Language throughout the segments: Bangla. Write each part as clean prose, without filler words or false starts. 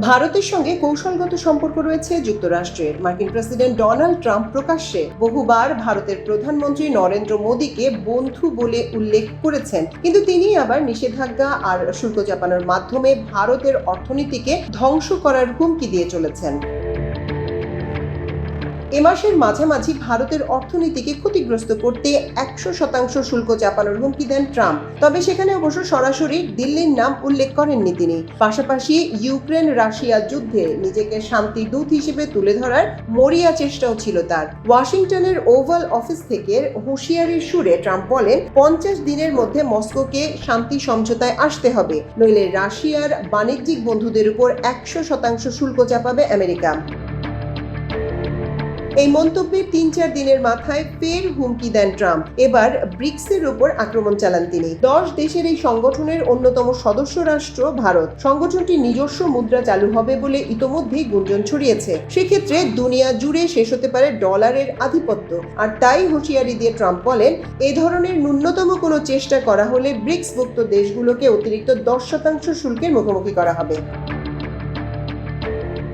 ভারতের সঙ্গে কৌশলগত সম্পর্ক রয়েছে যুক্তরাষ্ট্রের। মার্কিন প্রেসিডেন্ট ডোনাল্ড ট্রাম্প প্রকাশ্যে বহুবার ভারতের প্রধানমন্ত্রী নরেন্দ্র মোদীকে বন্ধু বলে উল্লেখ করেছেন, কিন্তু তিনি আবার নিষেধাজ্ঞা আর শুল্ক চাপানোর মাধ্যমে ভারতের অর্থনীতিকে ধ্বংস করার হুমকি দিয়ে চলেছেন। এ মাসের মাঝামাঝি ভারতের অর্থনীতিকে ক্ষতিগ্রস্ত করতে 100% শুল্ক চাপানোর হুমকি দেন ট্রাম্প। তবে সেখানে অবশ্য সরাসরি দিল্লির নাম উল্লেখ করেননি তিনি। পাশাপাশি ইউক্রেন রাশিয়া যুদ্ধে নিজেকে শান্তি দূত হিসেবে তুলে ধরার মরিয়া চেষ্টাও ছিল তার। ওয়াশিংটনের ওভাল অফিস থেকে হুঁশিয়ারির সুরে ট্রাম্প বলেন, 50 দিনের মধ্যে মস্কোকে শান্তি সমঝোতায় আসতে হবে, নইলে রাশিয়ার বাণিজ্যিক বন্ধুদের উপর 100% শুল্ক চাপাবে আমেরিকা। এই মন্তব্যের 3-4 দিনের মাথায় ফের হুমকি দেন ট্রাম্প। এবার ব্রিক্সের উপর আক্রমণ চালান তিনি। 10 দেশের এই সংগঠনের অন্যতম সদস্য রাষ্ট্র ভারত। সংগঠনটি নিজস্ব মুদ্রা চালু হবে বলে ইতোমধ্যেই গুঞ্জন ছড়িয়েছে। সেক্ষেত্রে দুনিয়া জুড়ে শেষ হতে পারে ডলারের আধিপত্য। আর তাই হুঁশিয়ারি দিয়ে ট্রাম্প বলেন, এই ধরনের ন্যূনতম কোনো চেষ্টা করা হলে ব্রিক্সভুক্ত দেশগুলোকে অতিরিক্ত 10% শুল্কের মুখোমুখি করা হবে।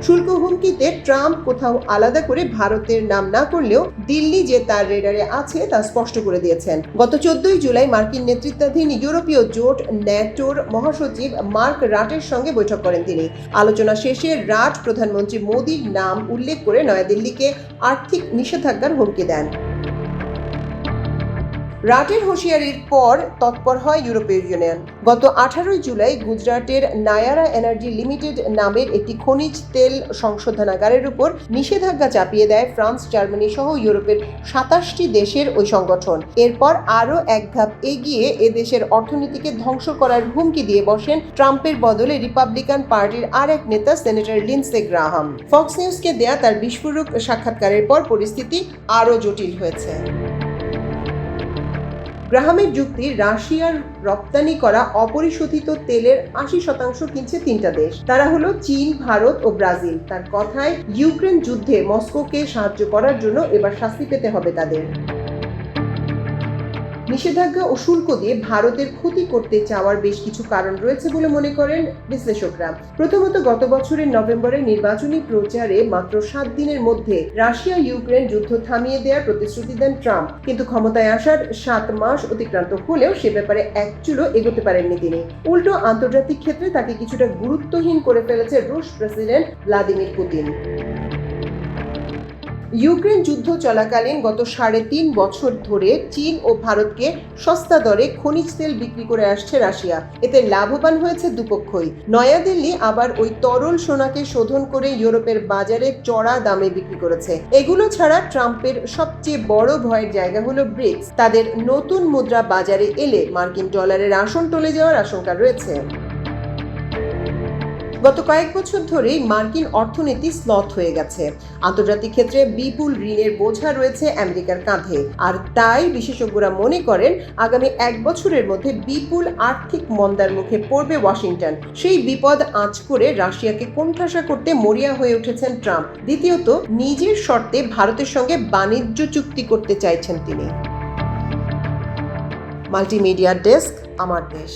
শুল্ক হুমকিতে ট্রাম্প কোথাও আলাদা করে ভারতের নাম না করলেও দিল্লি যে তার রেডারে আছে তা স্পষ্ট করে দিয়েছেন। গত 14 জুলাই মার্কিন নেতৃত্বাধীন ইউরোপীয় জোট ন্যাটোর মহাসচিব মার্ক রাটের সঙ্গে বৈঠক করেন তিনি। আলোচনা শেষে রাট প্রধানমন্ত্রী মোদীর নাম উল্লেখ করে নয়াদিল্লিকে আর্থিক নিষেধাজ্ঞার হুমকি দেন। রাটের হুঁশিয়ারির পর তৎপর হয় ইউরোপীয় ইউনিয়ন। গত 18 জুলাই গুজরাটের নায়ারা এনার্জি লিমিটেড নামের একটি খনিজ তেল সংশোধনাগারের উপর নিষেধাজ্ঞা চাপিয়ে দেয় ফ্রান্স, জার্মানি সহ ইউরোপের 27টি দেশের ওই সংগঠন। এরপর আরও এক ধাপ এগিয়ে এ দেশের অর্থনীতিকে ধ্বংস করার হুমকি দিয়ে বসেন ট্রাম্পের বদলে রিপাবলিকান পার্টির আর এক নেতা সেনেটর লিন্ডসে গ্রাহাম। ফক্স নিউজকে দেয়া তার বিস্ফোরক সাক্ষাৎকারের পর পরিস্থিতি আরও জটিল হয়েছে। গ্রাহামের যুক্তি, রাশিয়ার রপ্তানি করা অপরিশোধিত তেলের 80% কিনছে 3টা দেশ। তারা হলো চীন, ভারত ও ব্রাজিল। তার কথায়, ইউক্রেন যুদ্ধে মস্কোকে সাহায্য করার জন্য এবার শাস্তি পেতে হবে তাদের। নিষেধাজ্ঞা ও শুল্ক দিয়ে ভারতের ক্ষতি করতে চাওয়ার বেশ কিছু কারণ রয়েছে বলে মনে করেন বিশ্লেষকরা। প্রথমত, গত বছরের নভেম্বরে নির্বাচনী প্রচারে মাত্র 7 দিনের মধ্যে রাশিয়া ইউক্রেন যুদ্ধ থামিয়ে দেওয়ার প্রতিশ্রুতি দেন ট্রাম্প, কিন্তু ক্ষমতায় আসার 7 মাস অতিক্রান্ত হলেও সে ব্যাপারে এক চুলও এগোতে পারেননি তিনি। উল্টো আন্তর্জাতিক ক্ষেত্রে তাকে কিছুটা গুরুত্বহীন করে ফেলেছে রুশ প্রেসিডেন্ট ভ্লাদিমির পুতিন। ইউক্রেন যুদ্ধ চলাকালীন গত 3.5 বছর ধরে চীন ও ভারতকে সস্তা দরে খনিজ তেল বিক্রি করে আসছে রাশিয়া। এতে লাভবান হয়েছে দুপক্ষই। নয়াদিল্লি আবার ওই তরল সোনাকে শোধন করে ইউরোপের বাজারে চড়া দামে বিক্রি করেছে। এগুলো ছাড়া ট্রাম্পের সবচেয়ে বড় ভয়ের জায়গা হলো ব্রিক্স। তাদের নতুন মুদ্রা বাজারে এলে মার্কিন ডলারের আসন টলে যাওয়ার আশঙ্কা রয়েছে। গত কয়েক বছর ধরেই মার্কিন অর্থনীতি স্লথ হয়ে গেছে। আন্তর্জাতিক ক্ষেত্রে বিপুল ঋণের বোঝা রয়েছে আমেরিকার কাঁধে। আর তাই বিশেষজ্ঞরা মনে করেন, আগামী 1 বছরের মধ্যে বিপুল আর্থিক মন্দার মুখে পড়বে ওয়াশিংটন। সেই বিপদ আঁচ করে রাশিয়াকে কোণঠাসা করতে মরিয়া হয়ে উঠেছেন ট্রাম্প। দ্বিতীয়ত, নিজের শর্তে ভারতের সঙ্গে বাণিজ্য চুক্তি করতে চাইছেন তিনি। মাল্টিমিডিয়া ডেস্ক, আমার দেশ।